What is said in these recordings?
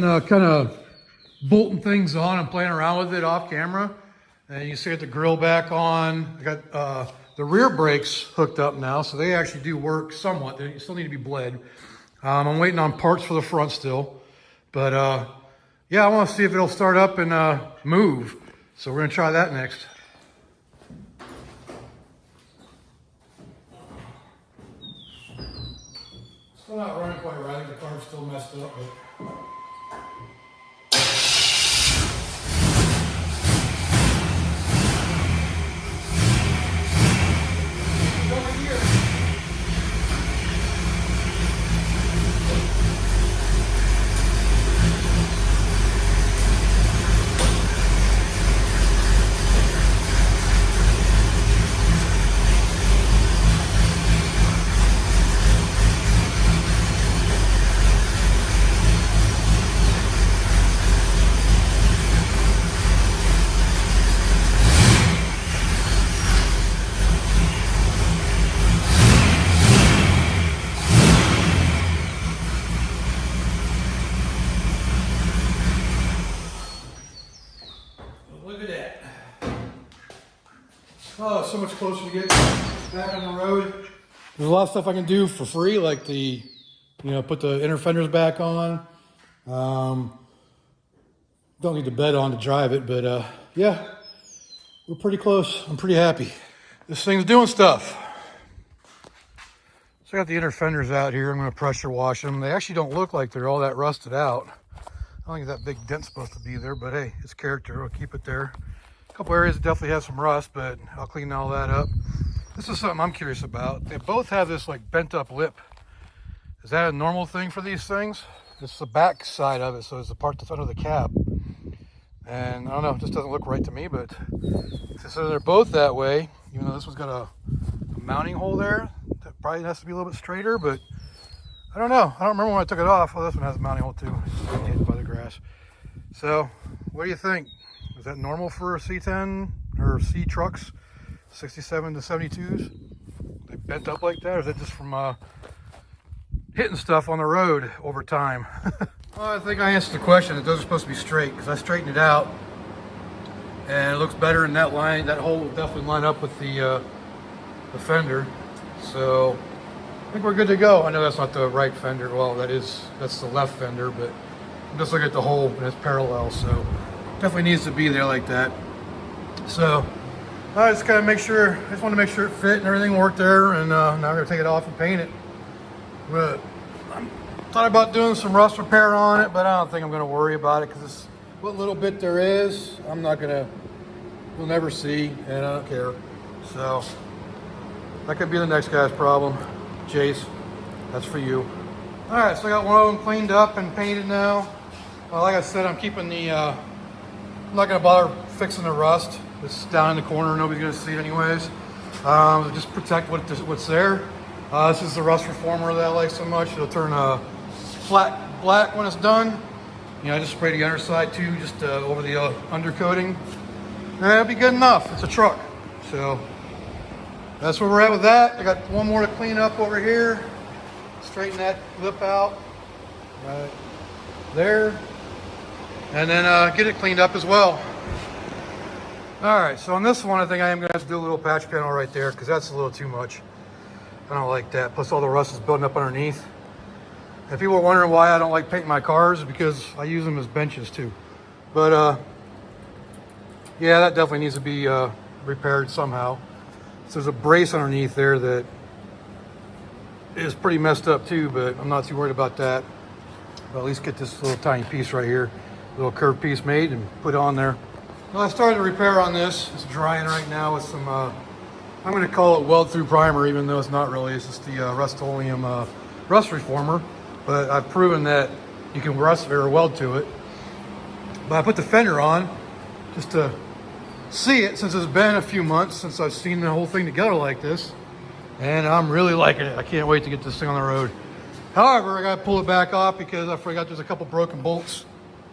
been kind of bolting things on and playing around with it off camera. And you see I got the grill back on. I got the rear brakes hooked up now, so they actually do work somewhat. They still need to be bled. I'm waiting on parts for the front still. But yeah, I want to see if it'll start up and move. So we're going to try that next. Still not running quite right. The car's still messed up, but... Oh, so much closer to get back on the road. There's a lot of stuff I can do for free, like the, put the inner fenders back on. Don't need the bed on to drive it, but yeah, we're pretty close. I'm pretty happy. This thing's doing stuff. So I got the inner fenders out here. I'm going to pressure wash them. They actually don't look like they're all that rusted out. I don't think that big dent's supposed to be there, but hey, it's character. I'll keep it there. A couple areas that definitely have some rust, but I'll clean all that up. This is something I'm curious about. They both have this like bent up lip. Is that a normal thing for these things? It's the back side of it, so it's the part that's under the cab. And I don't know, it just doesn't look right to me, but so they're both that way, even though this one's got a mounting hole there. That probably has to be a little bit straighter, but I don't know. I don't remember when I took it off. Oh, this one has a mounting hole too. It's getting hit by the grass. So, what do you think? Is that normal for a C10 or C trucks, 67 to 72s? They bent up like that, or is it just from hitting stuff on the road over time? Well, I think I answered the question. Those are supposed to be straight because I straightened it out, and it looks better in that line. That hole will definitely line up with the fender. So I think we're good to go. I know that's not the right fender. Well, that's the left fender, but I'm just looking at the hole and it's parallel, so definitely needs to be there like that. So I just gotta make sure, I just want to make sure it fit and everything worked there, and now I'm gonna take it off and paint it. But I thought about doing some rust repair on it, but I don't think I'm gonna worry about it because what little bit there is, we'll never see, and I don't care. So that could be the next guy's problem. Jace, that's for you. All right, so I got one of them cleaned up and painted now. Well, like I said, I'm keeping the I'm not gonna bother fixing the rust. It's down in the corner, nobody's gonna see it anyways. Just protect what's there. This is the rust reformer that I like so much. It'll turn flat black when it's done. I just spray the underside too, just over the undercoating. And that'll be good enough. It's a truck. So that's where we're at with that. I got one more to clean up over here. Straighten that lip out. Right there. And then get it cleaned up as well. All right, so on this one, I think I am gonna have to do a little patch panel right there because that's a little too much. I don't like that. Plus all the rust is building up underneath. If people are wondering why I don't like painting my cars, it's because I use them as benches too. But yeah, that definitely needs to be repaired somehow. So there's a brace underneath there that is pretty messed up too, but I'm not too worried about that. But at least get this little tiny piece right here, little curved piece made and put on there. Well, I started the repair on this. It's drying right now with some, I'm going to call it weld through primer, even though it's not really. It's just the Rust-Oleum rust reformer. But I've proven that you can rust or weld to it. But I put the fender on just to see it, since it's been a few months since I've seen the whole thing together like this. And I'm really liking it. I can't wait to get this thing on the road. However, I got to pull it back off because I forgot there's a couple broken bolts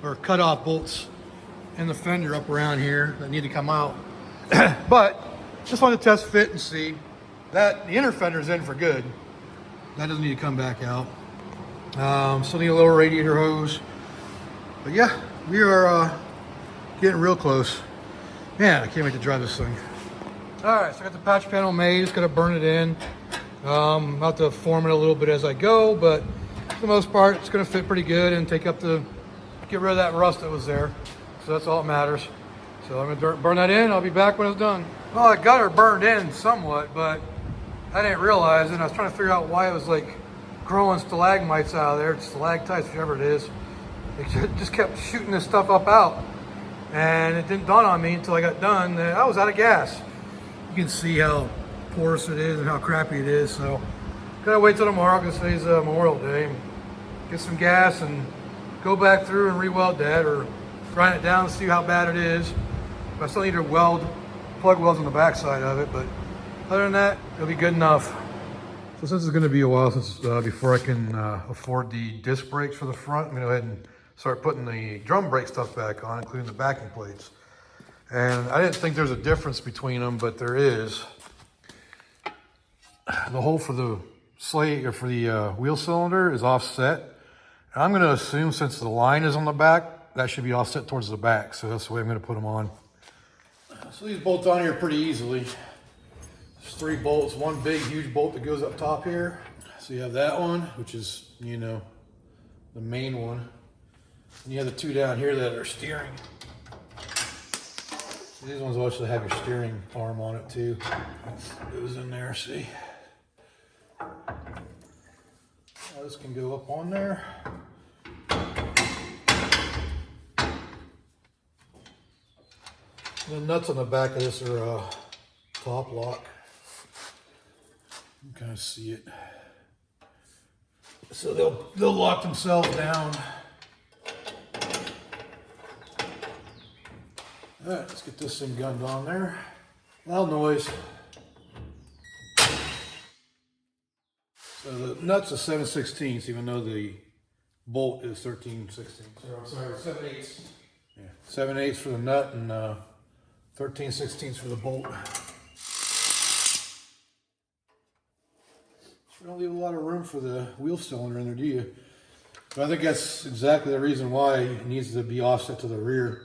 or cut off bolts in the fender up around here that need to come out. But just wanted to test fit and see that the inner fender's in for good. That doesn't need to come back out. Still need a lower radiator hose. But yeah, we are getting real close. Man, I can't wait to drive this thing. All right, so I got the patch panel made. Just gonna burn it in. I'll have to form it a little bit as I go, but for the most part, it's gonna fit pretty good and take up the, get rid of that rust that was there. So that's all that matters. So I'm gonna burn that in. I'll be back when it's done. Well, I got her burned in somewhat, but I didn't realize it. I was trying to figure out why it was like growing stalagmites out of there, stalactites, whatever it is. It just kept shooting this stuff up out. And it didn't dawn on me until I got done that I was out of gas. You can see how porous it is and how crappy it is. So gotta wait till tomorrow because today's Memorial Day. And get some gas and go back through and re-weld that or grind it down and see how bad it is. But I still need to plug welds on the back side of it, but other than that, it'll be good enough. So since it's gonna be a while since before I can afford the disc brakes for the front, I'm gonna go ahead and start putting the drum brake stuff back on, including the backing plates. And I didn't think there's a difference between them, but there is. The hole for the slate or for the wheel cylinder is offset. And I'm gonna assume since the line is on the back, that should be offset towards the back. So that's the way I'm gonna put them on. So these bolts on here pretty easily. There's 3 bolts, one big huge bolt that goes up top here. So you have that one, which is, you know, the main one. And you have the 2 down here that are steering. These ones will actually have your steering arm on it too. It goes in there, see? Now this can go up on there. And the nuts on the back of this are top lock. You can kind of see it. So they'll lock themselves down. All right, let's get this thing gunned on there. Loud noise. So the nuts are 7/16, even though the bolt is 13/16. I'm sorry, 7/8. Yeah, 7/8 for the nut and 13/16 for the bolt. You don't leave a lot of room for the wheel cylinder in there, do you? But I think that's exactly the reason why it needs to be offset to the rear,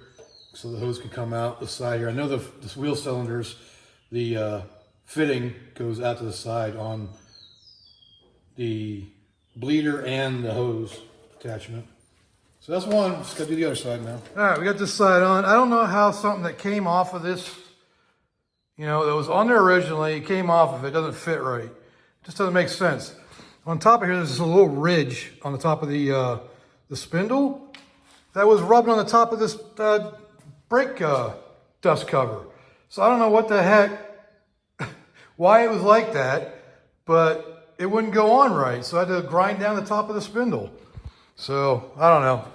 so the hose can come out the side here. I know the wheel cylinders, the fitting goes out to the side on the bleeder and the hose attachment. So that's one. Just gotta do the other side now. All right, we got this side on. I don't know how something that came off of this, you know, that was on there originally, came off of it, doesn't fit right. Just doesn't make sense. On top of here, there's a little ridge on the top of the spindle that was rubbed on the top of this brake dust cover. So I don't know what the heck, why it was like that, but it wouldn't go on right. So I had to grind down the top of the spindle. So I don't know.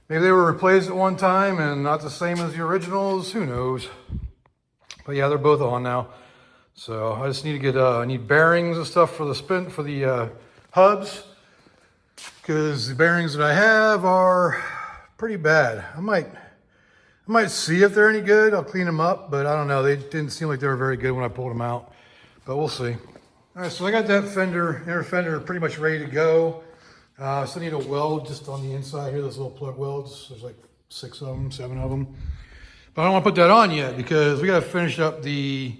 Maybe they were replaced at one time and not the same as the originals. Who knows? But yeah, they're both on now. So I just need to get I need bearings and stuff for the hubs, because the bearings that I have are pretty bad. I might see if they're any good. I'll clean them up, but I don't know. They didn't seem like they were very good when I pulled them out, but we'll see. All right, so I got that inner fender pretty much ready to go. I still need a weld just on the inside here, those little plug welds. There's like 6 of them, 7 of them. But I don't want to put that on yet because we got to finish up the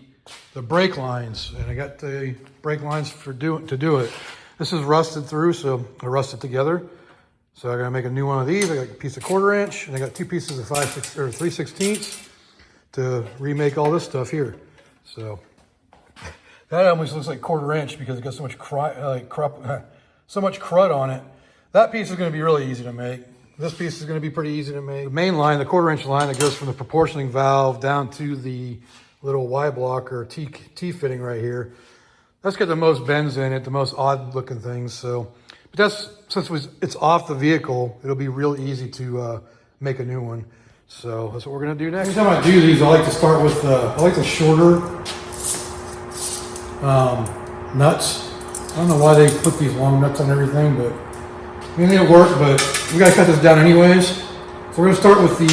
brake lines, and I got the brake lines to do it. This is rusted through, so I rusted together. So I got to make a new one of these. I got a piece of 1/4 inch, and I got 2 pieces of 3/16 to remake all this stuff here. So that almost looks like 1/4 inch because it got so much so much crud on it. That piece is going to be really easy to make. This piece is going to be pretty easy to make. The main line, the 1/4 inch line that goes from the proportioning valve down to the little Y block or T fitting right here. That's got the most bends in it, the most odd looking things. So, but that's, since it's off the vehicle, it'll be real easy to make a new one. So that's what we're gonna do next. Every time I do these, I like to start with, I like the shorter nuts. I don't know why they put these long nuts on everything, but I mean, it'll work, but we gotta cut this down anyways. So we're gonna start with the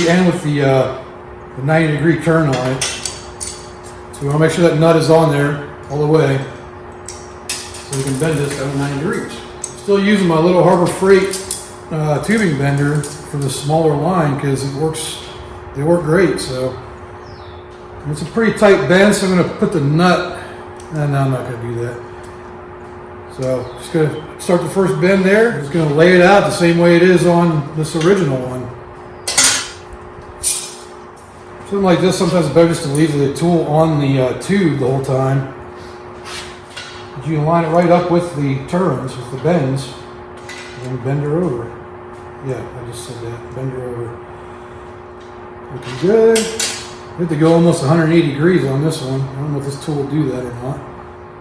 90-degree turn on it. So we wanna make sure that nut is on there all the way, so we can bend this down 90 degrees. Still using my little Harbor Freight tubing bender for the smaller line because they work great. So it's a pretty tight bend, so I'm going to put the nut, and no, I'm not going to do that. So just going to start the first bend there. Just going to lay it out the same way it is on this original one. Something like this, sometimes it's better just to leave the tool on the tube the whole time. But you can line it right up with the turns, with the bends, and then bend her over. Yeah, I just said that. Bend her over. Looking good. We have to go almost 180 degrees on this one. I don't know if this tool will do that or not.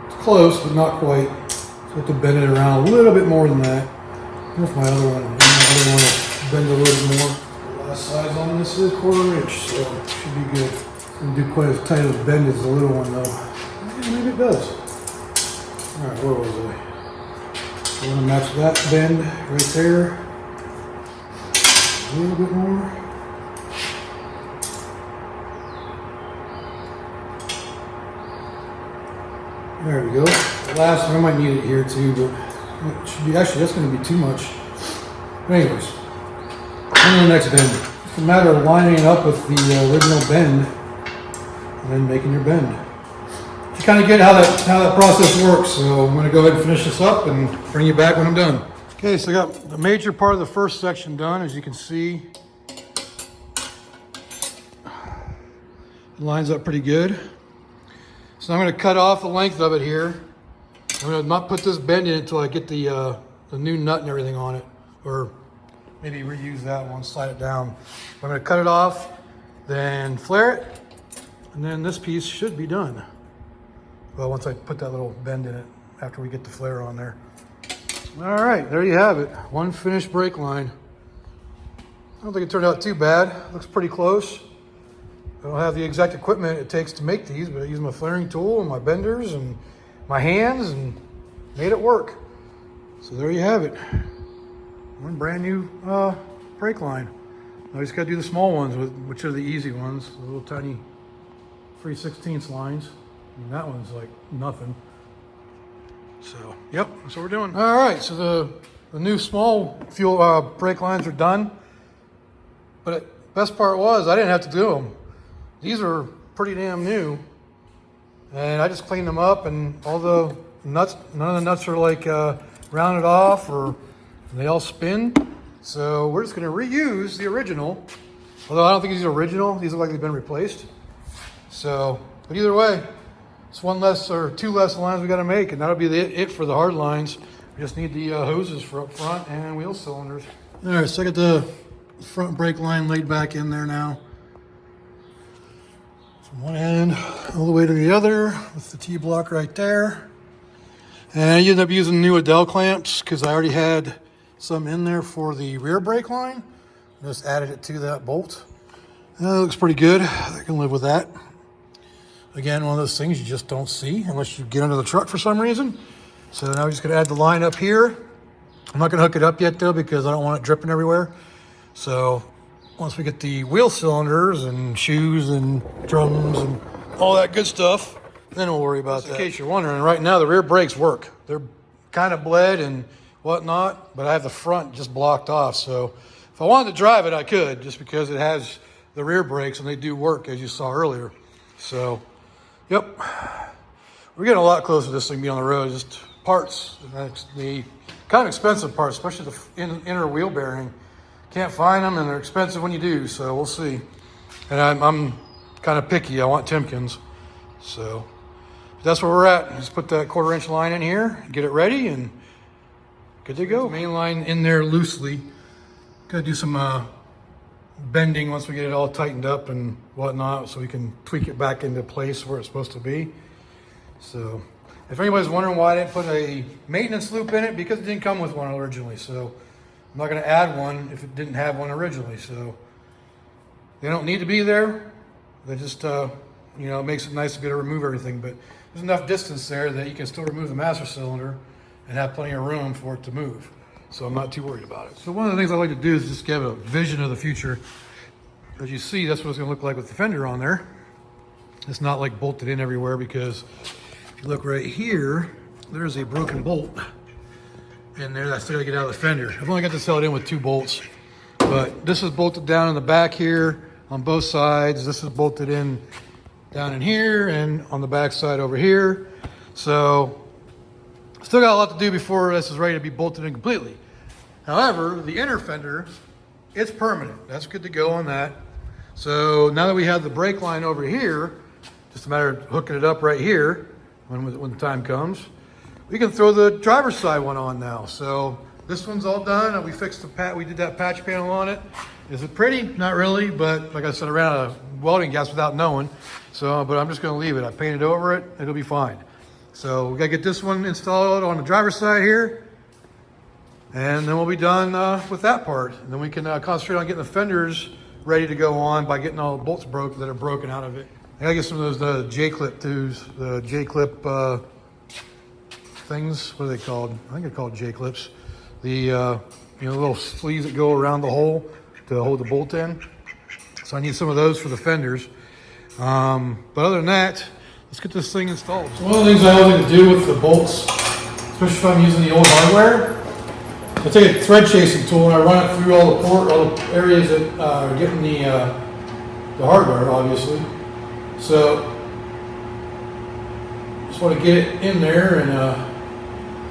It's close, but not quite. So I have to bend it around a little bit more than that. Where's my other one? My other one will bend a little bit more. Last size on this is 1/4 inch, so it should be good. It's going to do quite as tight of a bend as the little one, though. Maybe it does. Alright, where was I? I want to match that bend right there. A little bit more. There we go. The last one, I might need it here too, but it should be, actually that's going to be too much. But anyways, on to the next bend. It's a matter of lining it up with the original bend and then making your bend. You kind of get how that process works, so I'm going to go ahead and finish this up and bring you back when I'm done. Okay, so I got the major part of the first section done, as you can see. It lines up pretty good. So I'm going to cut off the length of it here. I'm going to not put this bend in until I get the new nut and everything on it, or maybe reuse that one, slide it down. I'm going to cut it off, then flare it, and then this piece should be done. Well, once I put that little bend in it, after we get the flare on there. All right, there you have it. One finished brake line. I don't think it turned out too bad. Looks pretty close. I don't have the exact equipment it takes to make these, but I used my flaring tool and my benders and my hands and made it work. So there you have it. One brand new brake line. Now I just got to do the small ones, which are the easy ones, the little tiny 3/16 lines. And that one's like nothing. So, yep, that's what we're doing. All right, so the new small fuel brake lines are done. But the best part was I didn't have to do them. These are pretty damn new. And I just cleaned them up, and all the nuts, none of the nuts are like rounded off, or they all spin. So we're just gonna reuse the original. Although I don't think these are original. These look like they've been replaced. So, but either way, it's one less or two less lines we got to make, and that'll be it for the hard lines. We just need the hoses for up front and wheel cylinders. All right, so I got the front brake line laid back in there now. From one end all the way to the other with the T-block right there. And I ended up using new Adele clamps because I already had some in there for the rear brake line. Just added it to that bolt. And that looks pretty good. I can live with that. Again, one of those things you just don't see unless you get under the truck for some reason. So now we're just gonna add the line up here. I'm not gonna hook it up yet though, because I don't want it dripping everywhere. So once we get the wheel cylinders and shoes and drums and all that good stuff, then we'll worry about that. In case you're wondering, right now the rear brakes work. They're kind of bled and whatnot, but I have the front just blocked off. So if I wanted to drive it, I could, just because it has the rear brakes and they do work, as you saw earlier. So, yep, we're getting a lot closer to this thing being on the road. Just parts, the kind of expensive parts, especially the inner wheel bearing. Can't find them, and they're expensive when you do, so we'll see. And I'm kind of picky. I want Timkins. So that's where we're at. Just put that 1/4 inch line in here, get it ready, and good to go. Main line in there loosely. Gotta do some bending once we get it all tightened up and whatnot, so we can tweak it back into place where it's supposed to be. So if anybody's wondering why I didn't put a maintenance loop in it, because it didn't come with one originally. So I'm not going to add one if it didn't have one originally. So they don't need to be there. They just, you know, it makes it nice to be able to remove everything. But there's enough distance there that you can still remove the master cylinder and have plenty of room for it to move. So I'm not too worried about it. So one of the things I like to do is just give a vision of the future. As you see, that's what it's going to look like with the fender on there. It's not like bolted in everywhere, because if you look right here, there's a broken bolt. in there that I still gotta get out of the fender. I've only got this held in with 2 bolts, but this is bolted down in the back here on both sides. This is bolted in down in here and on the back side over here. So still got a lot to do before this is ready to be bolted in completely. However, the inner fender, it's permanent. That's good to go on that. So now that we have the brake line over here, just a matter of hooking it up right here when the time comes. We can throw the driver's side one on now. So this one's all done. We fixed we did that patch panel on it. Is it pretty? Not really, but like I said, I ran out of welding gas without knowing. So, but I'm just gonna leave it. I painted over it, it'll be fine. So we gotta get this one installed on the driver's side here. And then we'll be done with that part. And then we can concentrate on getting the fenders ready to go on by getting all the bolts that are broken out of it. I gotta get some of those J-clip tools, the J-clip things. What are they called? I think they're called J-clips. The you know, little sleeves that go around the hole to hold the bolt in. So I need some of those for the fenders. But other than that, let's get this thing installed. So one of the things I always like to do with the bolts, especially if I'm using the old hardware, I take a thread chasing tool and I run it through all the areas that are getting the hardware, obviously. So just want to get it in there and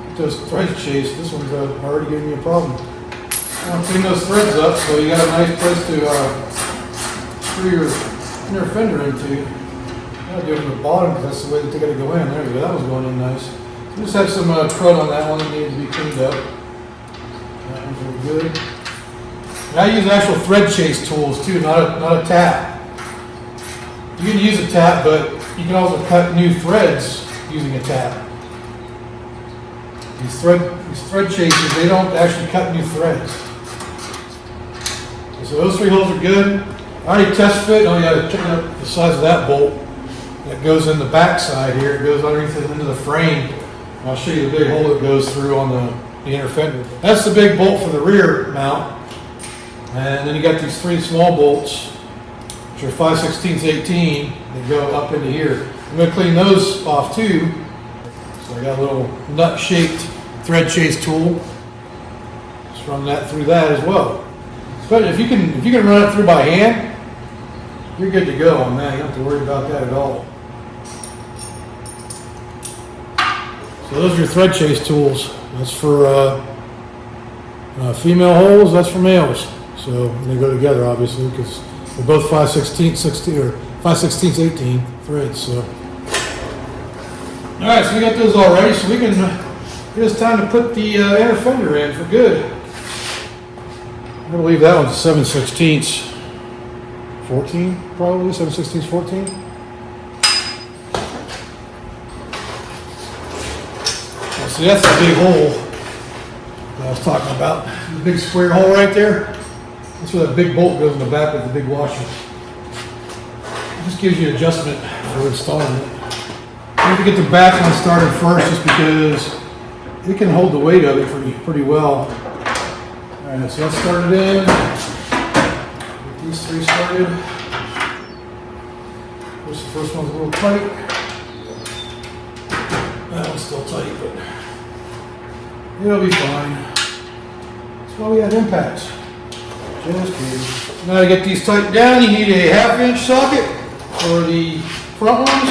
get those threads chased. This one's already giving me a problem. I want to clean those threads up so you got a nice place to screw your inner fender into. I gotta do it from the bottom because that's the way that they got to go in. There we go. That one's going in nice. So just have some crud on that one that needs to be cleaned up. That one's really good. And I use actual thread chase tools too, not a tap. You can use a tap, but you can also cut new threads using a tap. These thread chasers, they don't actually cut new threads. So those 3 holes are good. I already test fit. Oh yeah, check out the size of that bolt that goes in the back side here. It goes underneath into the frame. I'll show you the big hole that goes through on the inner fender. That's the big bolt for the rear mount. And then you got these 3 small bolts, which are 5/16 18, that go up into here. I'm going to clean those off too. So I got a little nut-shaped thread chase tool. Just run that through that as well. But if you can run it through by hand, you're good to go on that. You don't have to worry about that at all. So those are your thread chase tools. That's for female holes. That's for males. So they go together, obviously, because they're both 5/16 16 or 5/16 18 threads. So, all right, so we got those all ready. So we can. It's time to put the inner fender in for good. I believe that one's 7/16 14, probably 7/16 14. See, that's the big hole that I was talking about. The big square hole right there. That's where that big bolt goes in the back of the big washer. It just gives you adjustment for installing it. I have to get the back one started first just because it can hold the weight of it pretty well. Alright, so let's start it in. Get these 3 started. Of course, the first one's a little tight. That one's still tight, but it'll be fine. That's why we had impacts. Just kidding. Now to get these tightened down, you need a 1/2-inch socket for the front ones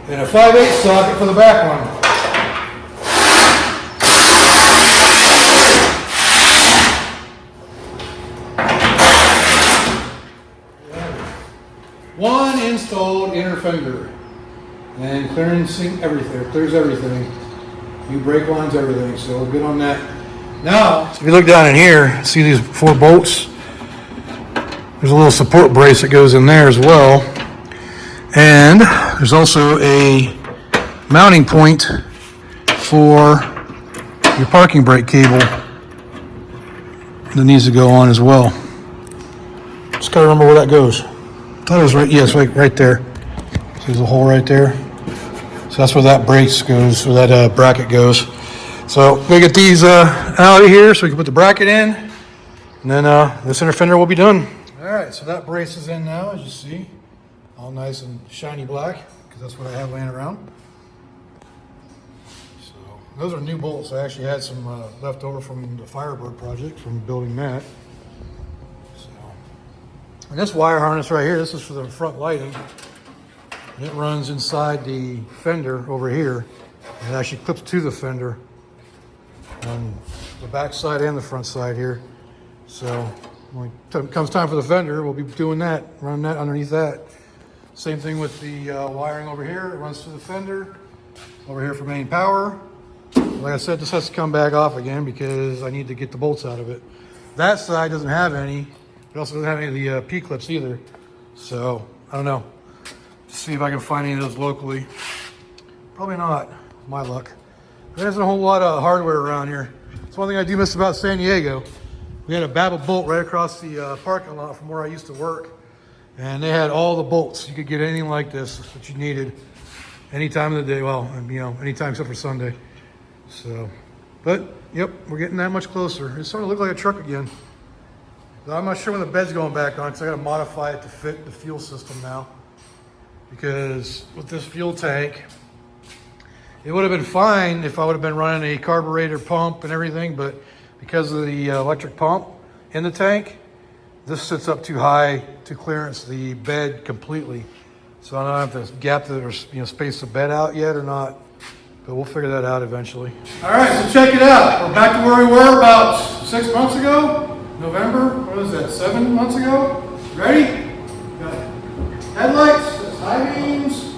and a 5/8 socket for the back one. One installed inner fender and cleansing everything. Clears everything. New brake lines, everything. So we're good on that. Now, if you look down in here, see these 4 bolts? There's a little support brace that goes in there as well. And there's also a mounting point for your parking brake cable that needs to go on as well. Just gotta remember where that goes. I thought it was right, yes, right there. So there's a hole right there. So that's where that brace goes, where that bracket goes. So we're gonna get these out of here so we can put the bracket in, and then this inner fender will be done. All right, so that brace is in now, as you see, all nice and shiny black, because that's what I have laying around. So Those are new bolts. I actually had some left over from the Firebird project from building that. So, and this wire harness right here, this is for the front lighting. And it runs inside the fender over here. And it actually clips to the fender on the back side and the front side here. So when it comes time for the fender, we'll be doing that, running that underneath that. Same thing with the wiring over here. It runs through the fender. Over here for main power. Like I said, this has to come back off again because I need to get the bolts out of it. That side doesn't have any. It also doesn't have any of the P-clips either. So, I don't know. Just see if I can find any of those locally. Probably not, my luck. There isn't a whole lot of hardware around here. That's one thing I do miss about San Diego. We had a Babel bolt right across the parking lot from where I used to work. And they had all the bolts. You could get anything like this that you needed any time of the day. Well, you know, anytime except for Sunday. So, but yep, we're getting that much closer. It's starting to look like a truck again. I'm not sure when the bed's going back on because I got to modify it to fit the fuel system now. Because with this fuel tank, it would have been fine if I would have been running a carburetor pump and everything, but because of the electric pump in the tank, this sits up too high to clearance the bed completely. So I don't have to gap the, or, you know, space the bed out yet or not. But we'll figure that out eventually. All right, so check it out. We're back to where we were about 6 months ago. November, what was that, 7 months ago? Ready? Got headlights, that's high beams,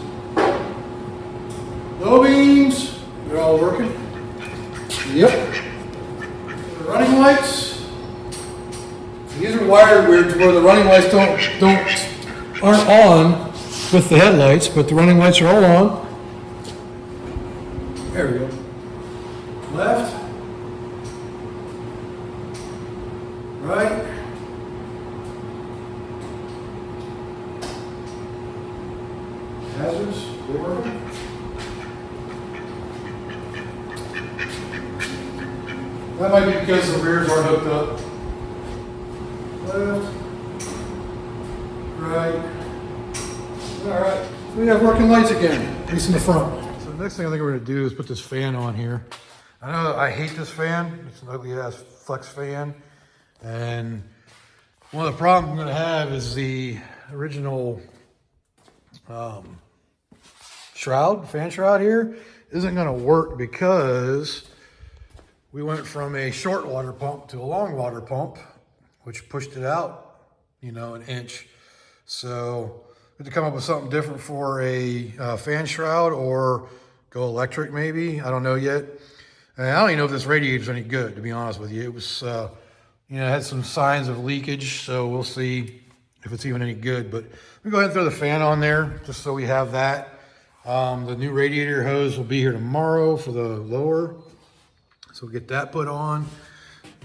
low beams. They're all working. Yep. The running lights. These are wired weird to where the running lights aren't on with the headlights, but the running lights are all on. There we go. Left. Right. Hazards. They're working. That might be because the rears aren't hooked up. Left. Right. All right. We have working lights again, at least in the front. So the next thing I think we're going to do is put this fan on here. I know I hate this fan. It's an ugly ass flex fan. And one of the problems I'm going to have is the original fan shroud here isn't going to work because we went from a short water pump to a long water pump, which pushed it out, you know, an inch. So we had to come up with something different for a fan shroud or go electric maybe. I don't know yet. And I don't even know if this radiator is any good, to be honest with you. It was, you know, it had some signs of leakage, so we'll see if it's even any good. But we go ahead and throw the fan on there just so we have that. The new radiator hose will be here tomorrow for the lower. So we'll get that put on,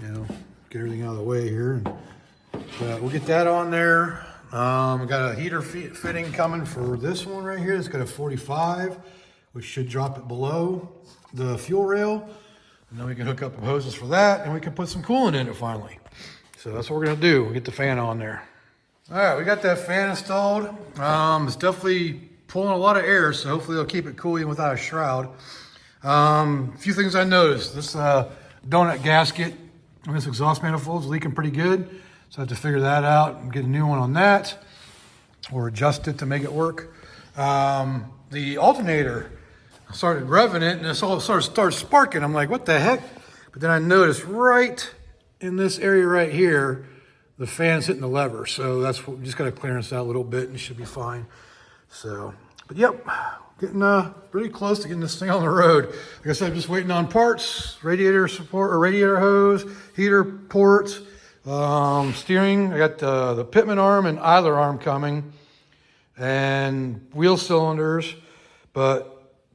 you know, get everything out of the way here. We'll get that on there. We got a heater fitting coming for this one right here. It's got a 45, which should drop it below the fuel rail. And then we can hook up the hoses for that and we can put some coolant in it finally. So that's what we're gonna do. We'll get the fan on there. All right, we got that fan installed. It's definitely pulling a lot of air, so hopefully it'll keep it cool even without a shroud. A few things I noticed. This donut gasket on this exhaust manifold is leaking pretty good. So I have to figure that out and get a new one on that or adjust it to make it work. The alternator, I started revving it and it all started sparking. I'm like, what the heck? But then I noticed right in this area right here, the fan's hitting the lever. So that's what we just got to clearance that a little bit and it should be fine. So, but yep, getting pretty close to getting this thing on the road. Like I said, I'm just waiting on parts, radiator support or radiator hose, heater ports, steering. I got the pitman arm and idler arm coming and wheel cylinders, but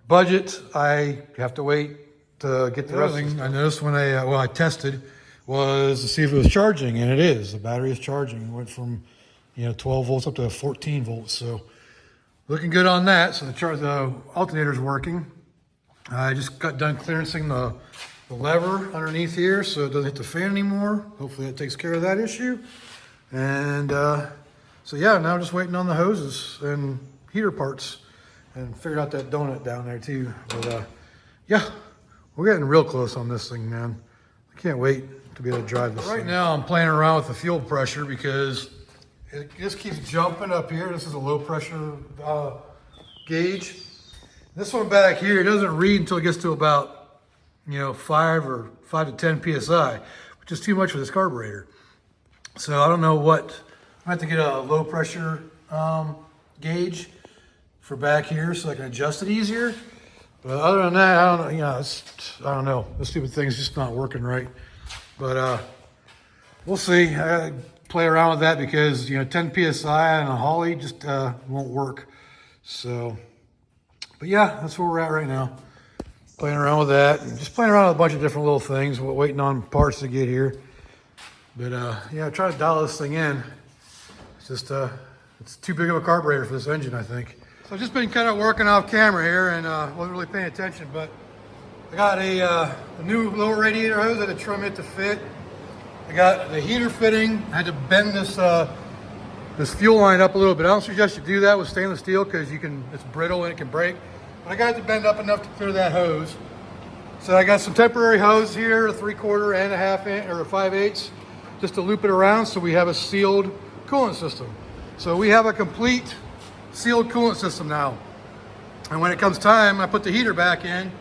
budget, I have to wait to get the rest of it. I noticed when I tested was to see if it was charging, and it is. The battery is charging. It went from 12 volts up to 14 volts. So looking good on that. So the alternator is working. I just got done clearancing the lever underneath here so it doesn't hit the fan anymore. Hopefully that takes care of that issue. And so yeah, now I'm just waiting on the hoses and heater parts and figured out that donut down there too. But yeah, We're getting real close on this thing, man. I can't wait to be able to drive this thing. Now I'm playing around with the fuel pressure because it just keeps jumping up here. This is a low pressure gauge. This one back here doesn't read until it gets to about, 5 to 10 PSI, which is too much for this carburetor. So I don't know what, I have to get a low pressure gauge for back here so I can adjust it easier. But other than that, I don't know, I don't know. This stupid thing's just not working right. But we'll see. I gotta play around with that because 10 PSI on a Holly just won't work. So, but yeah, that's where we're at right now. Playing around with that, and just playing around with a bunch of different little things, waiting on parts to get here. But yeah, trying to dial this thing in. It's just it's too big of a carburetor for this engine, I think. So I've just been kind of working off camera here and wasn't really paying attention, but I got a new lower radiator hose. I had to trim it to fit. I got the heater fitting. I had to bend this this fuel line up a little bit. I don't suggest you do that with stainless steel because it's brittle and it can break. But I got it to bend up enough to clear that hose. So I got some temporary hose here, a 3/4 and a 1/2 inch or a 5/8, just to loop it around so we have a sealed coolant system. So we have a complete sealed coolant system now. And when it comes time, I put the heater back in,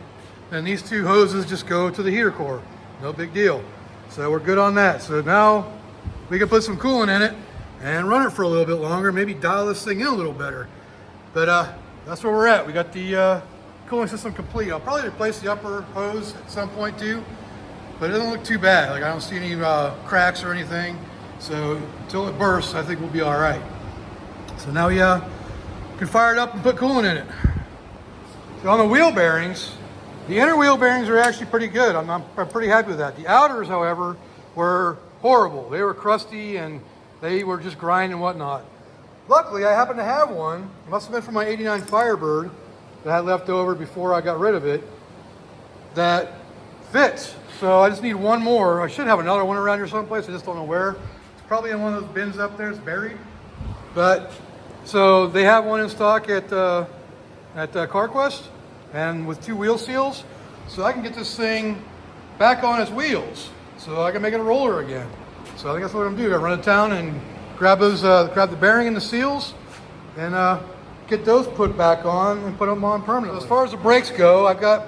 and these two hoses just go to the heater core. No big deal. So we're good on that. So now we can put some coolant in it and run it for a little bit longer, maybe dial this thing in a little better. But that's where we're at. We got the cooling system complete. I'll probably replace the upper hose at some point too, but it doesn't look too bad. Like I don't see any cracks or anything. So until it bursts, I think we'll be all right. So now we can fire it up and put coolant in it. So on the wheel bearings, the inner wheel bearings are actually pretty good. I'm pretty happy with that. The outers, however, were horrible. They were crusty and they were just grinding and whatnot. Luckily, I happen to have one. It must have been from my '89 Firebird that I had left over before I got rid of it that fits. So I just need one more. I should have another one around here someplace. I just don't know where. It's probably in one of those bins up there. It's buried. But so they have one in stock at CarQuest and with 2 wheel seals. So I can get this thing back on its wheels. So I can make it a roller again. So I think that's what I'm gonna do. I run to town and grab the bearing and the seals and get those put back on and put them on permanently. As far as the brakes go, I've got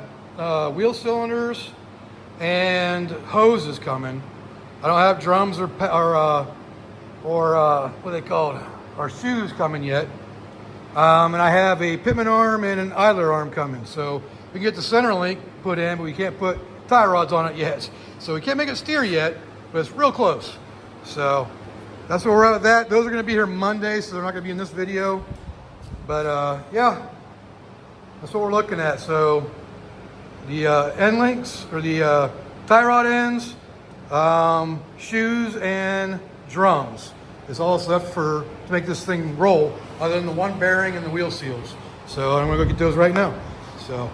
wheel cylinders and hoses coming. I don't have drums or what are they called? Or shoes coming yet. And I have a pitman arm and an idler arm coming. So we can get the center link put in, but we can't put tie rods on it yet. So we can't make it steer yet, but it's real close. So that's where we're at with that. Those are going to be here Monday, so they're not going to be in this video. But yeah, that's what we're looking at. So the end links, or the tie rod ends, shoes, and drums is all that's left to make this thing roll, other than the one bearing and the wheel seals. So I'm going to go get those right now. So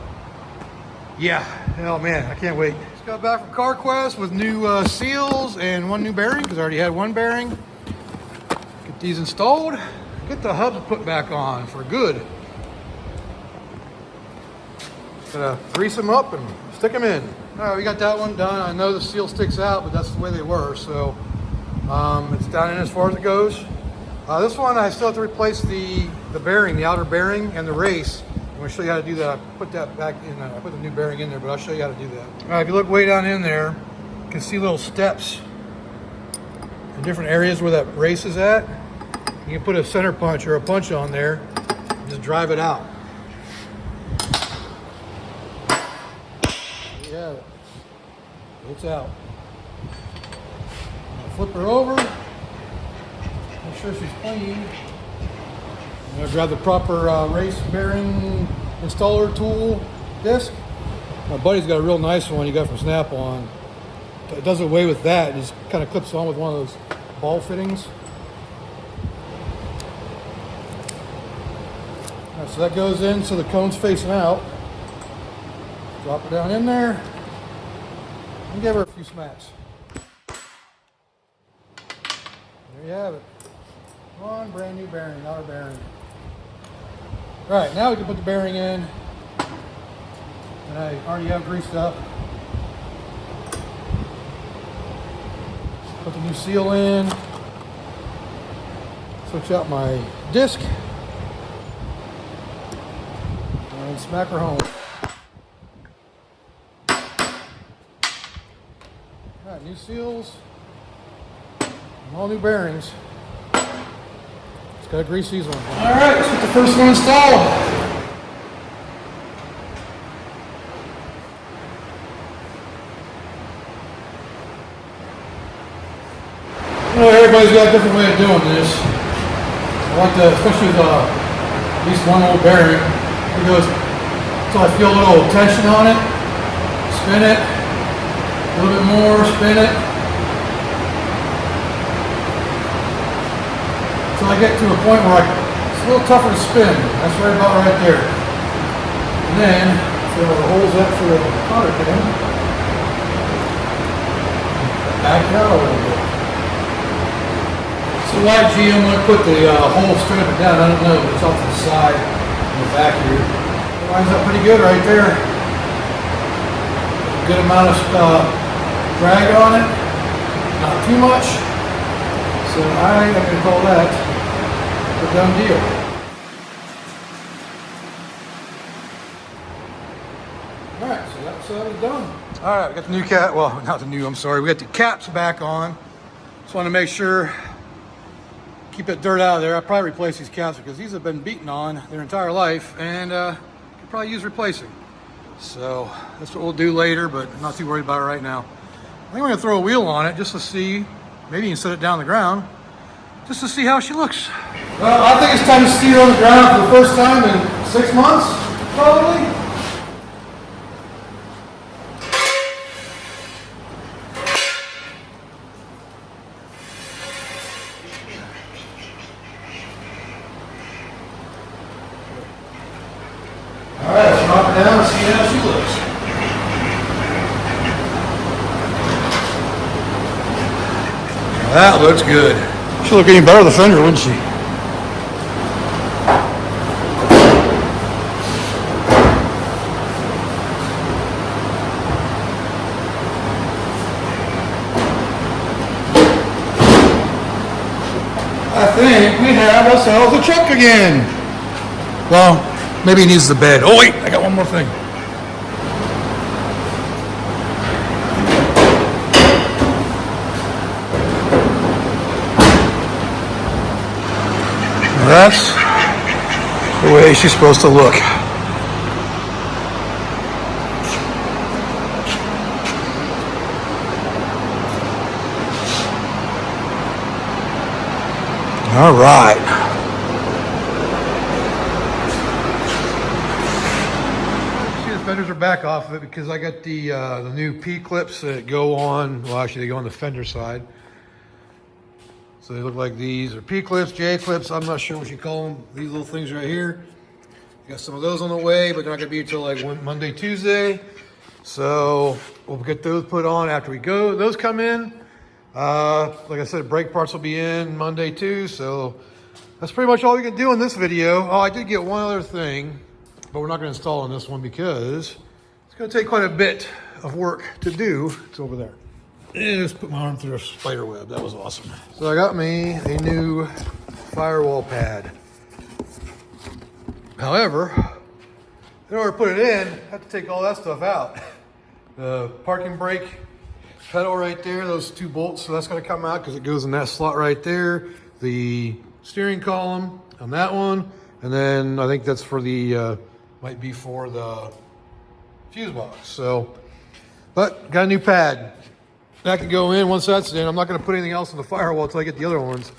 yeah, oh man, I can't wait. Just got back from CarQuest with new seals and one new bearing, because I already had one bearing. Get these installed, get the hubs put back on for good. Gonna grease them up and stick them in. All right, we got that one done. I know the seal sticks out, but that's the way they were. So it's down in as far as it goes. This one I still have to replace the bearing, the outer bearing, and the race. I'm gonna show you how to do that. I put that back in. I put the new bearing in there, but I'll show you how to do that. All right, if you look way down in there, you can see little steps in different areas where that race is at. You can put a center punch or a punch on there and just drive it out. Yeah, it's out. Flip her over, make sure she's clean. I'm gonna grab the proper race bearing installer tool disc. My buddy's got a real nice one he got from Snap-on. It does away with that. It just kind of clips on with one of those ball fittings. All right, so that goes in so the cone's facing out. Drop it down in there and give her a few smacks. There you have it. One brand new bearing, outer bearing. All right, now we can put the bearing in. And I already have greased up. Put the new seal in. Switch out my disc. And smack her home. Alright, new seals. And all new bearings. Just gotta grease these ones. Alright, let's get the first one installed. You know, everybody's got a different way of doing this. I like to, especially with at least one old bearing. It goes until I feel a little tension on it. Spin it. A little bit more, spin it. Until I get to a point where it's a little tougher to spin. That's right about right there. And then, fill the holes up for the cotter pin. Back it out a little bit. So why GM want to put the hole straight up and down, I don't know, but it's off to the side and the back here. It lines up pretty good right there. A good amount of drag on it, not too much. So I'm going to call that a done deal. Alright, so that's done. Alright, we got the new cap, well, not the new, I'm sorry. We got the caps back on. Just want to make sure, keep that dirt out of there. I'll probably replace these caps because these have been beaten on their entire life and could probably use replacing. So that's what we'll do later, but I'm not too worried about it right now. I think we're gonna throw a wheel on it just to see, maybe you can set it down on the ground, just to see how she looks. Well, I think it's time to see her on the ground for the first time in 6 months, probably. All right, let's drop her down and see how she looks. That looks good. She'll look even better with the fender, wouldn't she? I think we have ourselves a truck again. Well, maybe he needs the bed. Oh wait, I got one more thing. That's the way she's supposed to look. All right. See, the fenders are back off of it because I got the new P clips that go on. Well, actually, they go on the fender side. So they look like these are P clips, J clips. I'm not sure what you call them. These little things right here. Got some of those on the way, but they're not gonna be until like Monday, Tuesday. So we'll get those put on after we go. Those come in. Like I said, brake parts will be in Monday too. So that's pretty much all we can do in this video. Oh, I did get one other thing, but we're not gonna install on this one because it's gonna take quite a bit of work to do. It's over there. And just put my arm through a spider web. That was awesome. So I got me a new firewall pad. However, in order to put it in, I have to take all that stuff out. The parking brake pedal right there, those two bolts, so that's gonna come out because it goes in that slot right there. The steering column on that one, and then I think that's for the, might be for the fuse box. So, but got a new pad. That can go in. Once that's in, I'm not going to put anything else on the firewall until I get the other ones.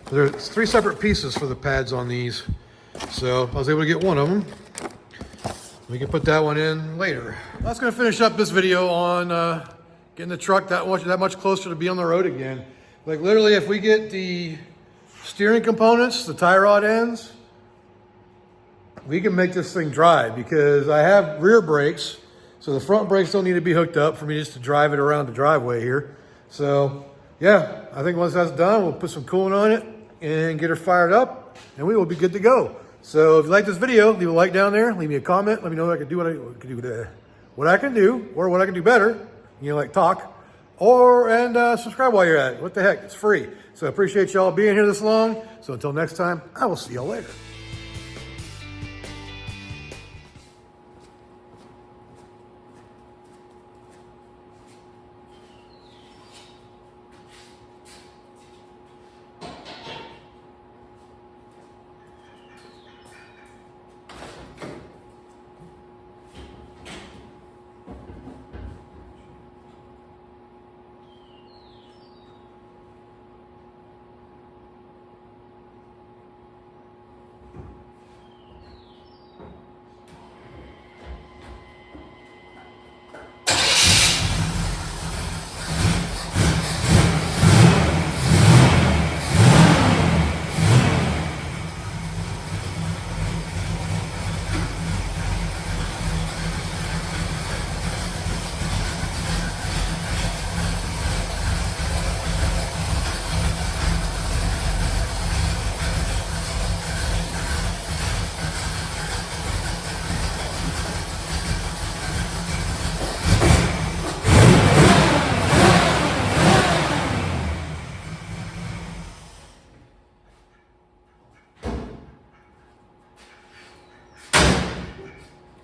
There's 3 separate pieces for the pads on these. So I was able to get one of them. We can put that one in later. That's going to finish up this video on getting the truck that much closer to be on the road again. Like literally, if we get the steering components, the tie rod ends, we can make this thing drive because I have rear brakes. So the front brakes don't need to be hooked up for me just to drive it around the driveway here. So yeah, I think once that's done, we'll put some coolant on it and get her fired up and we will be good to go. So if you like this video, leave a like down there, leave me a comment, let me know what I can do, what I can do better. You know, like talk. and subscribe while you're at it. What the heck? It's free. So I appreciate y'all being here this long. So until next time, I will see y'all later.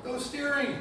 No steering.